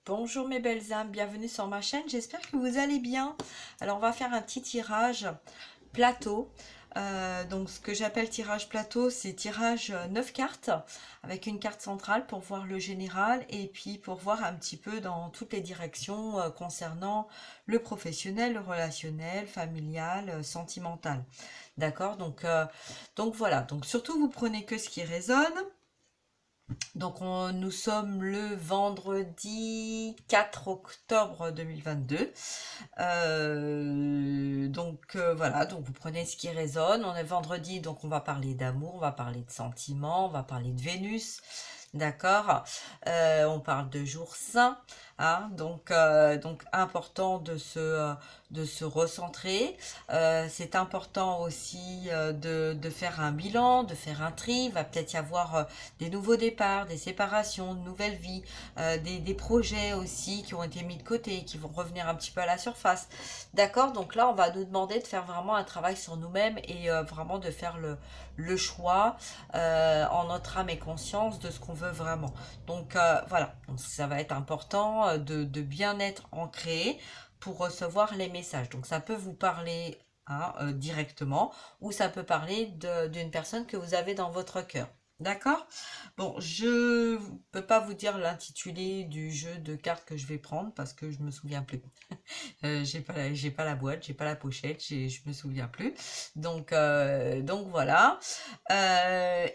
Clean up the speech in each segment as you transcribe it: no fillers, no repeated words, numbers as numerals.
Bonjour mes belles âmes, bienvenue sur ma chaîne, j'espère que vous allez bien. Alors on va faire un petit tirage plateau. Donc ce que j'appelle tirage plateau, c'est tirage 9 cartes avec une carte centrale pour voir le général et puis pour voir un petit peu dans toutes les directions concernant le professionnel, le relationnel, familial, sentimental. D'accord, donc voilà, donc surtout vous prenez que ce qui résonne. Donc nous sommes le vendredi 4 octobre 2022. Voilà, donc vous prenez ce qui résonne. On est vendredi, donc on va parler d'amour, on va parler de sentiments, on va parler de Vénus. D'accord, on parle de jour saint, hein, donc important de se recentrer. C'est important aussi de faire un bilan, de faire un tri. Il va peut-être y avoir des nouveaux départs, des séparations, de nouvelles vies, des projets aussi qui ont été mis de côté, qui vont revenir un petit peu à la surface. D'accord, donc là on va nous demander de faire vraiment un travail sur nous-mêmes et vraiment de faire le choix en notre âme et conscience de ce qu'on veut vraiment. Donc voilà, donc ça va être important de bien être ancré pour recevoir les messages. Donc ça peut vous parler directement ou ça peut parler d'une personne que vous avez dans votre cœur. D'accord? Bon, je peux pas vous dire l'intitulé du jeu de cartes que je vais prendre parce que je me souviens plus. J'ai pas la boîte, j'ai pas la pochette, je me souviens plus. Donc voilà.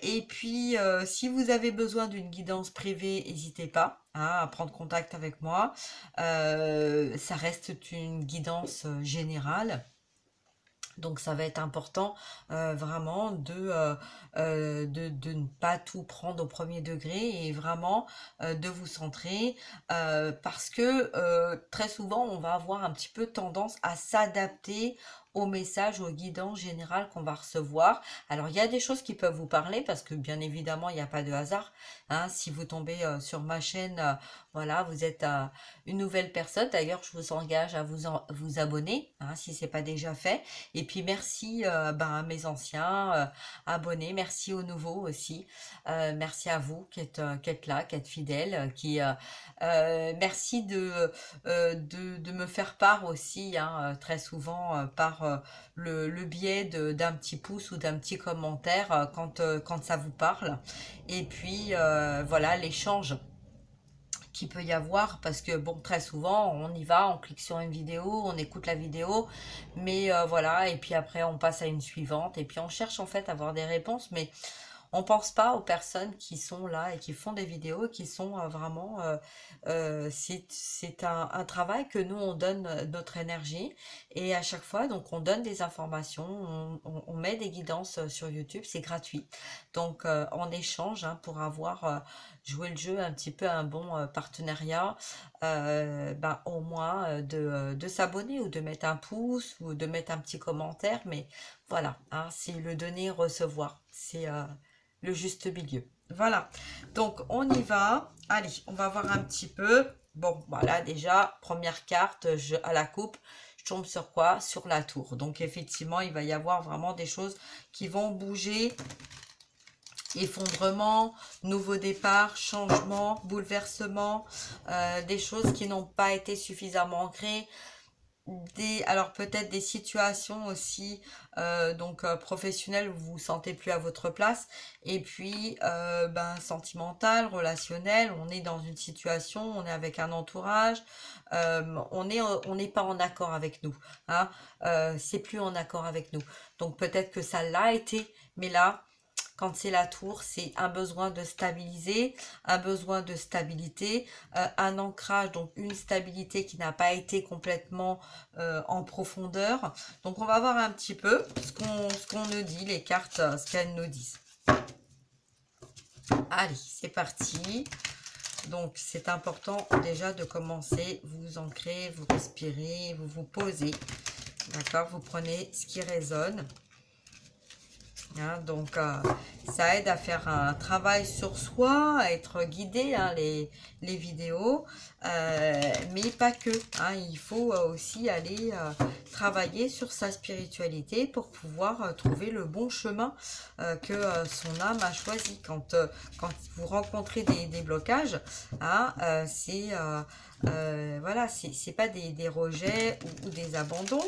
Et puis, si vous avez besoin d'une guidance privée, n'hésitez pas à prendre contact avec moi. Ça reste une guidance générale. Donc ça va être important vraiment de ne pas tout prendre au premier degré et vraiment de vous centrer parce que très souvent on va avoir un petit peu tendance à s'adapter aux messages, aux guidances générales qu'on va recevoir. Alors il y a des choses qui peuvent vous parler parce que bien évidemment il n'y a pas de hasard. Hein, si vous tombez sur ma chaîne, voilà, vous êtes une nouvelle personne. D'ailleurs je vous engage à vous abonner hein, si c'est pas déjà fait. Et puis merci à mes anciens abonnés, merci aux nouveaux aussi, merci à vous qui êtes là, qui êtes fidèles, merci de me faire part aussi, hein, très souvent par le biais d'un petit pouce ou d'un petit commentaire quand ça vous parle. Et puis voilà l'échange qu'il peut y avoir parce que bon très souvent on y va, on clique sur une vidéo, on écoute la vidéo mais voilà et puis après on passe à une suivante et puis on cherche en fait à avoir des réponses mais on pense pas aux personnes qui sont là et qui font des vidéos qui sont vraiment c'est un travail que nous on donne notre énergie et à chaque fois donc on donne des informations, on met des guidances sur YouTube, c'est gratuit donc en échange hein, pour avoir joué le jeu un petit peu un bon partenariat au moins de s'abonner ou de mettre un pouce ou de mettre un petit commentaire mais voilà hein, c'est le donner recevoir c'est le juste milieu. Voilà, donc on y va. Allez, on va voir un petit peu. Bon, voilà, déjà, première carte à la coupe. Je tombe sur quoi? Sur la tour. Donc effectivement, il va y avoir vraiment des choses qui vont bouger. Effondrement, nouveau départ, changement, bouleversement, des choses qui n'ont pas été suffisamment ancrées. Alors peut-être des situations aussi professionnelles où vous vous sentez plus à votre place et puis sentimentale, relationnelle, on est dans une situation, on est avec un entourage, on n'est pas en accord avec nous, hein, c'est plus en accord avec nous. Donc peut-être que ça l'a été, mais là quand c'est la tour, c'est un besoin de stabiliser, un besoin de stabilité, un ancrage, donc une stabilité qui n'a pas été complètement en profondeur. Donc on va voir un petit peu ce qu'on nous dit, les cartes, ce qu'elles nous disent. Allez, c'est parti. Donc c'est important déjà de commencer, vous ancrez, vous respirez, vous vous posez. D'accord, vous prenez ce qui résonne. Hein, donc, ça aide à faire un travail sur soi, à être guidé, hein, les vidéos, mais pas que. Hein, il faut aussi aller travailler sur sa spiritualité pour pouvoir trouver le bon chemin que son âme a choisi. Quand vous rencontrez des blocages, hein, voilà, c'est pas des rejets ou des abandons,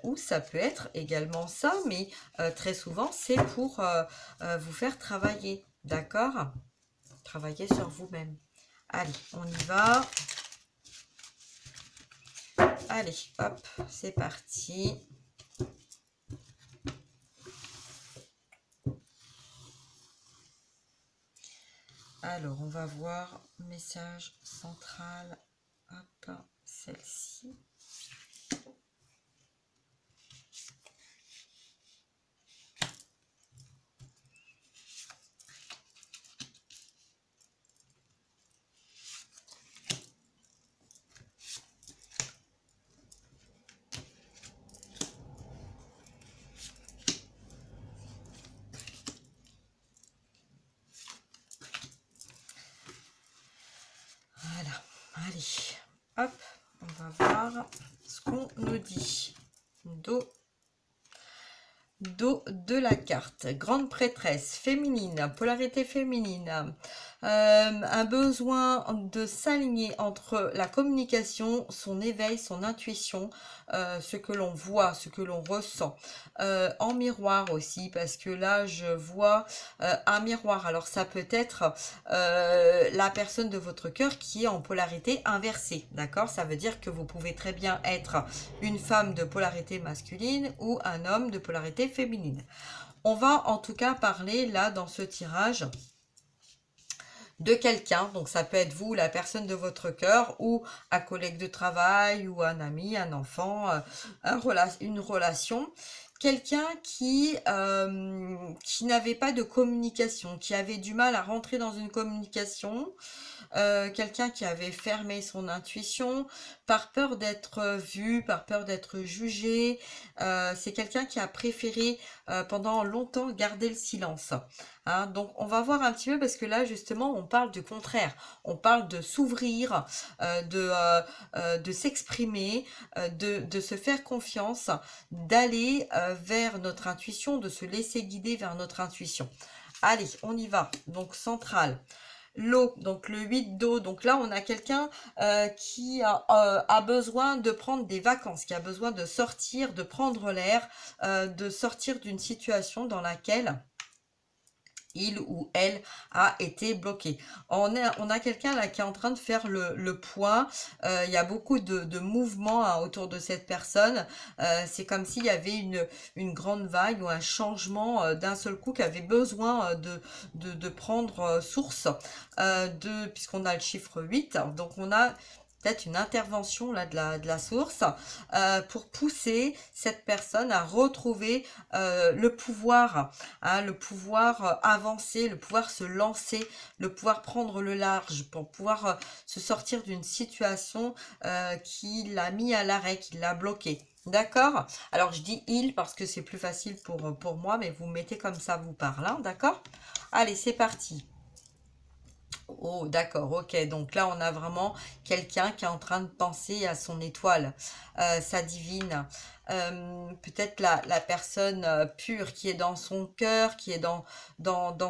ou ça peut être également ça, mais très souvent c'est pour vous faire travailler, d'accord? Travailler sur vous-même. Allez, on y va. Allez, hop, c'est parti. Alors, on va voir message central. Hop, celle-ci. Voilà, allez, hop, on va voir ce qu'on nous dit. Dos de la carte, grande prêtresse, féminine, polarité féminine, un besoin de s'aligner entre la communication, son éveil, son intuition, ce que l'on voit, ce que l'on ressent, en miroir aussi, parce que là je vois un miroir. Alors ça peut être la personne de votre cœur qui est en polarité inversée, d'accord? Ça veut dire que vous pouvez très bien être une femme de polarité masculine ou un homme de polarité féminine. On va en tout cas parler là dans ce tirage de quelqu'un, donc ça peut être vous, la personne de votre cœur, ou un collègue de travail, ou un ami, un enfant, une relation. Quelqu'un qui n'avait pas de communication, qui avait du mal à rentrer dans une communication, quelqu'un qui avait fermé son intuition par peur d'être vu, par peur d'être jugé. C'est quelqu'un qui a préféré pendant longtemps garder le silence. Hein, donc on va voir un petit peu, parce que là justement on parle du contraire. On parle de s'ouvrir, de s'exprimer, de se faire confiance, d'aller vers notre intuition, de se laisser guider vers notre intuition. Allez, on y va. Donc centrale. L'eau, donc le 8 d'eau, donc là on a quelqu'un qui a besoin de prendre des vacances, qui a besoin de sortir, de prendre l'air, de sortir d'une situation dans laquelle il ou elle a été bloqué. On a quelqu'un là qui est en train de faire le point. Il y a beaucoup de mouvements hein, autour de cette personne. C'est comme s'il y avait une grande vague ou un changement d'un seul coup qui avait besoin de prendre source, puisqu'on a le chiffre 8. Donc on a peut-être une intervention là de la source pour pousser cette personne à retrouver le pouvoir, hein, le pouvoir avancer, le pouvoir se lancer, le pouvoir prendre le large, pour pouvoir se sortir d'une situation qui l'a mis à l'arrêt, qui l'a bloqué. D'accord? Alors je dis il parce que c'est plus facile pour moi, mais vous mettez comme ça vous parle, hein, d'accord? Allez, c'est parti. Oh, d'accord, ok. Donc là, on a vraiment quelqu'un qui est en train de penser à son étoile, sa divine. Peut-être la personne pure qui est dans son cœur, qui est dans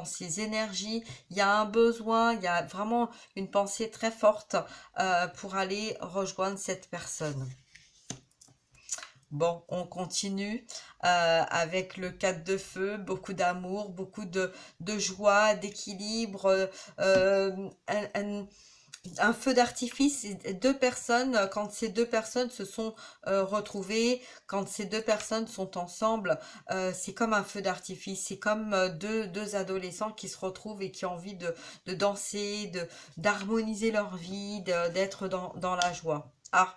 ses énergies. Il y a un besoin, il y a vraiment une pensée très forte pour aller rejoindre cette personne. Bon, on continue avec le 4 de feu, beaucoup d'amour, beaucoup de joie, d'équilibre, un feu d'artifice, deux personnes, quand ces deux personnes se sont retrouvées, quand ces deux personnes sont ensemble, c'est comme un feu d'artifice, c'est comme deux adolescents qui se retrouvent et qui ont envie de danser, d'harmoniser leur vie, d'être dans la joie. Ah,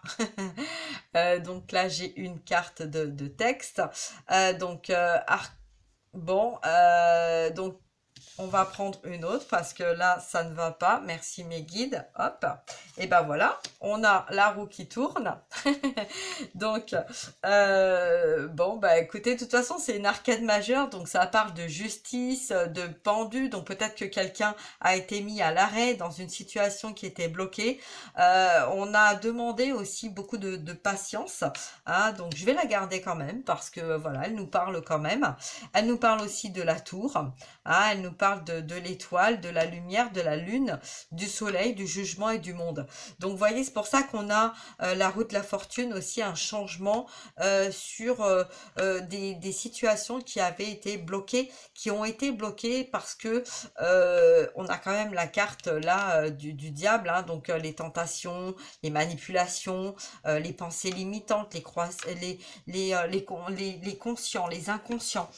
donc là j'ai une carte de texte. Donc bon, donc on va prendre une autre parce que là, ça ne va pas. Merci mes guides. Hop. Et ben voilà, on a la roue qui tourne. Donc, bon, bah écoutez, de toute façon, c'est une arcade majeure. Donc, ça parle de justice, de pendu. Donc, peut-être que quelqu'un a été mis à l'arrêt dans une situation qui était bloquée. On a demandé aussi beaucoup de patience. Hein, donc, je vais la garder quand même parce que, voilà, elle nous parle quand même. Elle nous parle aussi de la tour. Hein, elle nous parle de l'étoile, de la lumière, de la lune, du soleil, du jugement et du monde. Donc, vous voyez, c'est pour ça qu'on a la roue de la fortune aussi, un changement sur des situations qui avaient été bloquées, qui ont été bloquées parce que on a quand même la carte là du diable, hein, donc les tentations, les manipulations, les pensées limitantes, les conscients, les inconscients.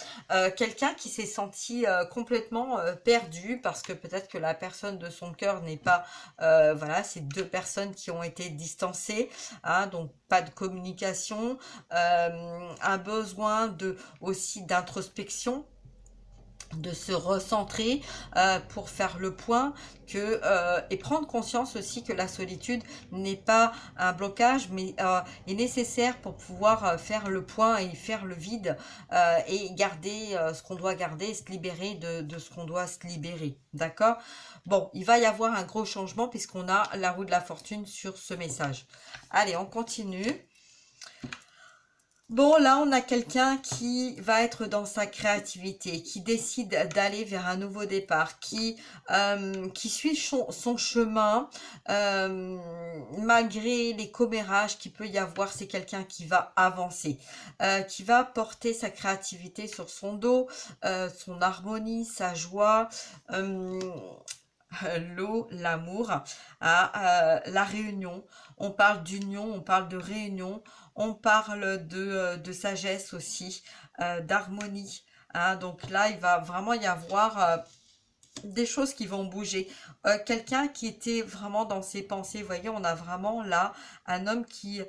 Quelqu'un qui s'est senti complètement perdu parce que peut-être que la personne de son cœur n'est pas, voilà, c'est deux personnes qui ont été distancées, hein, donc pas de communication, un besoin aussi d'introspection, de se recentrer pour faire le point et prendre conscience aussi que la solitude n'est pas un blocage mais est nécessaire pour pouvoir faire le point et faire le vide et garder ce qu'on doit garder, se libérer de ce qu'on doit se libérer, d'accord? Bon, il va y avoir un gros changement puisqu'on a la roue de la fortune sur ce message. Allez, on continue. Bon, là, on a quelqu'un qui va être dans sa créativité, qui décide d'aller vers un nouveau départ, qui suit son chemin, malgré les commérages qu'il peut y avoir. C'est quelqu'un qui va avancer, qui va porter sa créativité sur son dos, son harmonie, sa joie, l'eau, l'amour, la réunion. On parle d'union, on parle de réunion, on parle de sagesse aussi, d'harmonie. Hein. Donc là, il va vraiment y avoir des choses qui vont bouger. Quelqu'un qui était vraiment dans ses pensées. Vous voyez, on a vraiment là un homme qui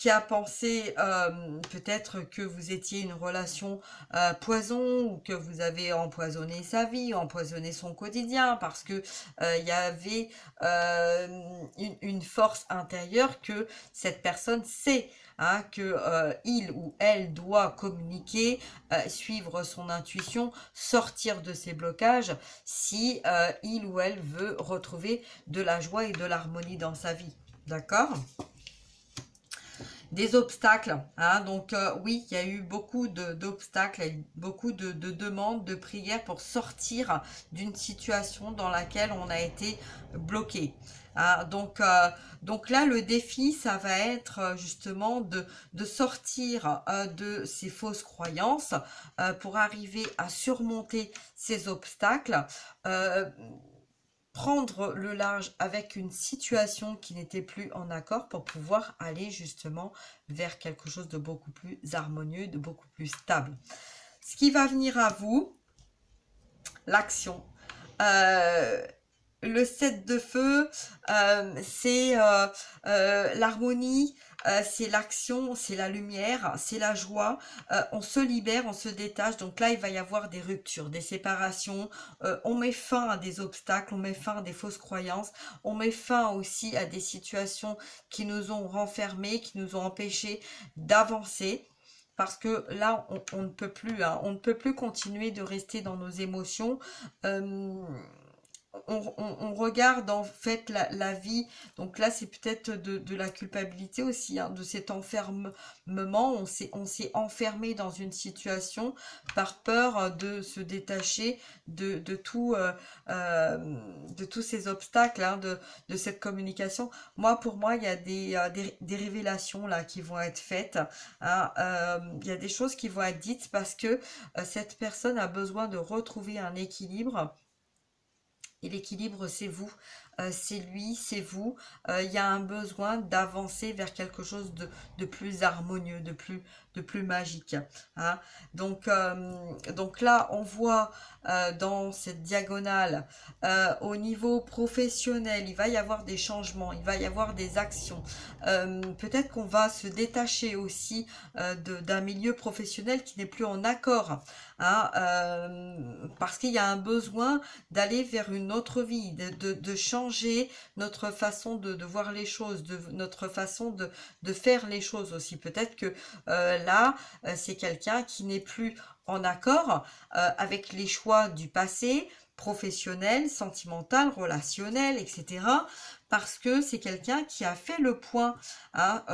a pensé peut-être que vous étiez une relation poison ou que vous avez empoisonné sa vie, empoisonné son quotidien parce que il y avait une force intérieure que cette personne sait. Hein, que il ou elle doit communiquer, suivre son intuition, sortir de ses blocages si il ou elle veut retrouver de la joie et de l'harmonie dans sa vie. D'accord ? Des obstacles, hein, donc oui, il y a eu beaucoup d'obstacles, beaucoup de demandes, de prières pour sortir d'une situation dans laquelle on a été bloqué. Hein, donc là, le défi, ça va être justement de sortir de ces fausses croyances pour arriver à surmonter ces obstacles. Prendre le large avec une situation qui n'était plus en accord pour pouvoir aller justement vers quelque chose de beaucoup plus harmonieux, de beaucoup plus stable. Ce qui va venir à vous, l'action. Le 7 de feu, c'est l'harmonie, c'est l'action, c'est la lumière, c'est la joie. On se libère, on se détache. Donc là, il va y avoir des ruptures, des séparations. On met fin à des obstacles, on met fin à des fausses croyances. On met fin aussi à des situations qui nous ont renfermés, qui nous ont empêchés d'avancer. Parce que là, on ne peut plus, hein, on ne peut plus continuer de rester dans nos émotions. On regarde en fait la vie, donc là c'est peut-être de la culpabilité aussi, hein, de cet enfermement, on s'est enfermé dans une situation par peur de se détacher de tous ces obstacles, hein, de cette communication. Pour moi, il y a des révélations là qui vont être faites, hein, il y a des choses qui vont être dites parce que cette personne a besoin de retrouver un équilibre. Et l'équilibre, c'est vous. c'est lui, c'est vous. Il y a un besoin d'avancer vers quelque chose de plus harmonieux, de plus magique. Hein. Donc là, on voit dans cette diagonale, au niveau professionnel, il va y avoir des changements, il va y avoir des actions. Peut-être qu'on va se détacher aussi d'un milieu professionnel qui n'est plus en accord, hein, parce qu'il y a un besoin d'aller vers une autre vie, de changer notre façon de voir les choses, notre façon de faire les choses aussi. Peut-être que là, c'est quelqu'un qui n'est plus en accord avec les choix du passé, professionnel, sentimental, relationnel, etc. Parce que c'est quelqu'un qui a fait le point, hein,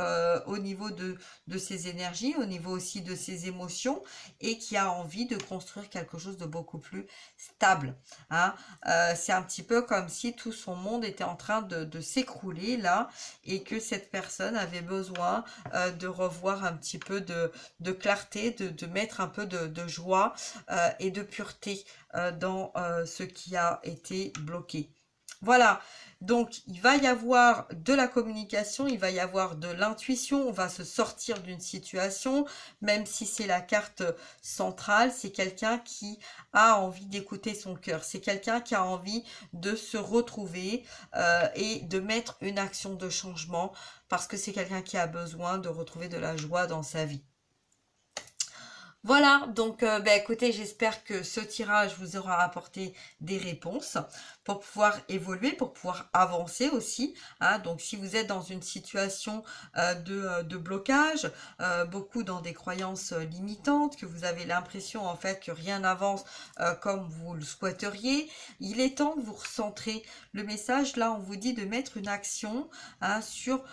au niveau de ses énergies, au niveau aussi de ses émotions, et qui a envie de construire quelque chose de beaucoup plus stable. Hein. C'est un petit peu comme si tout son monde était en train de s'écrouler là, et que cette personne avait besoin de revoir un petit peu de clarté, de mettre un peu de joie et de pureté dans ce qui a été bloqué. Voilà, donc il va y avoir de la communication, il va y avoir de l'intuition, on va se sortir d'une situation, même si c'est la carte centrale, c'est quelqu'un qui a envie d'écouter son cœur, c'est quelqu'un qui a envie de se retrouver et de mettre une action de changement, parce que c'est quelqu'un qui a besoin de retrouver de la joie dans sa vie. Voilà, donc écoutez, j'espère que ce tirage vous aura apporté des réponses pour pouvoir évoluer, pour pouvoir avancer aussi. Hein. Donc si vous êtes dans une situation de blocage, beaucoup dans des croyances limitantes, que vous avez l'impression en fait que rien n'avance comme vous le souhaiteriez, il est temps de vous recentrer. Le message là, on vous dit de mettre une action, hein, sur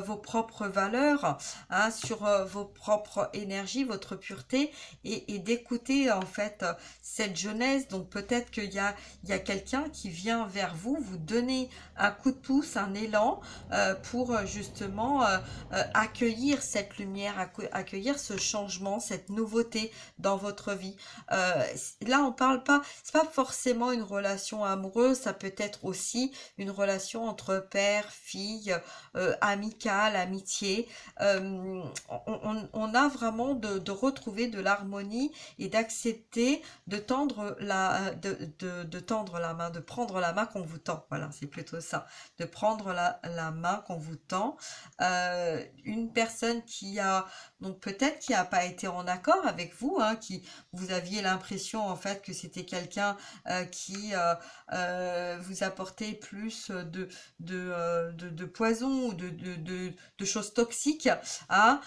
vos propres valeurs, hein, sur vos propres énergies, votre pureté, et d'écouter en fait cette jeunesse. Donc peut-être qu'il y a quelqu'un qui vient vers vous, vous donner un coup de pouce, un élan pour justement accueillir cette lumière, accueillir ce changement, cette nouveauté dans votre vie. Là on parle pas, c'est pas forcément une relation amoureuse, ça peut être aussi une relation entre père, fille, amicale, amitié. On a vraiment de retrouver de l'harmonie et d'accepter de tendre de tendre la main, de prendre la main qu'on vous tend. Voilà, c'est plutôt ça, de prendre la main qu'on vous tend. Une personne qui a, donc peut-être qui n'a pas été en accord avec vous, hein, qui vous aviez l'impression en fait que c'était quelqu'un qui vous apportait plus de poison ou de choses toxiques. Hein.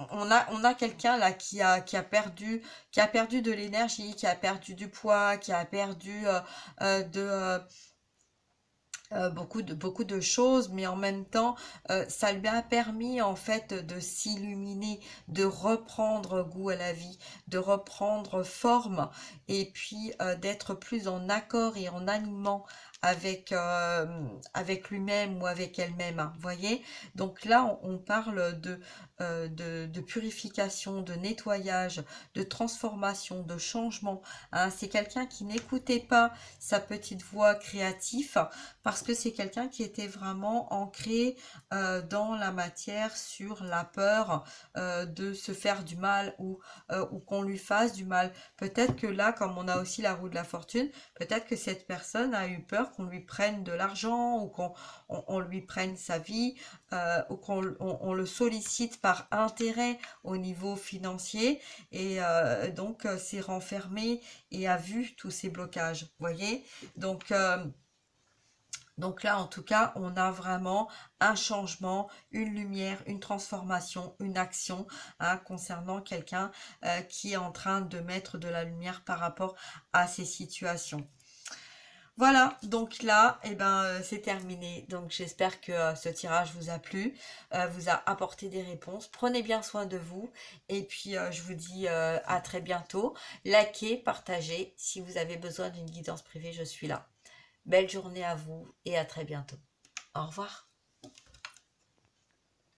On a quelqu'un là qui a perdu de l'énergie, qui a perdu du poids, qui a perdu beaucoup de choses, mais en même temps ça lui a permis en fait de s'illuminer, de reprendre goût à la vie, de reprendre forme, et puis d'être plus en accord et en alignement avec lui-même ou avec elle-même, hein, vous voyez. Donc là on parle de purification, de nettoyage, de transformation, de changement, hein. C'est quelqu'un qui n'écoutait pas sa petite voix créative, parce que c'est quelqu'un qui était vraiment ancré dans la matière, sur la peur de se faire du mal, ou qu'on lui fasse du mal. Peut-être que là, comme on a aussi la roue de la fortune, peut-être que cette personne a eu peur qu'on lui prenne de l'argent, ou qu'on lui prenne sa vie, ou qu'on le sollicite par intérêt au niveau financier, et donc s'est renfermé et a vu tous ces blocages, vous voyez. Donc là, en tout cas, on a vraiment un changement, une lumière, une transformation, une action, hein, concernant quelqu'un qui est en train de mettre de la lumière par rapport à ces situations. Voilà, donc là, c'est terminé. Donc j'espère que ce tirage vous a plu, vous a apporté des réponses. Prenez bien soin de vous, et puis je vous dis à très bientôt. Likez, partagez. Si vous avez besoin d'une guidance privée, je suis là. Belle journée à vous et à très bientôt. Au revoir.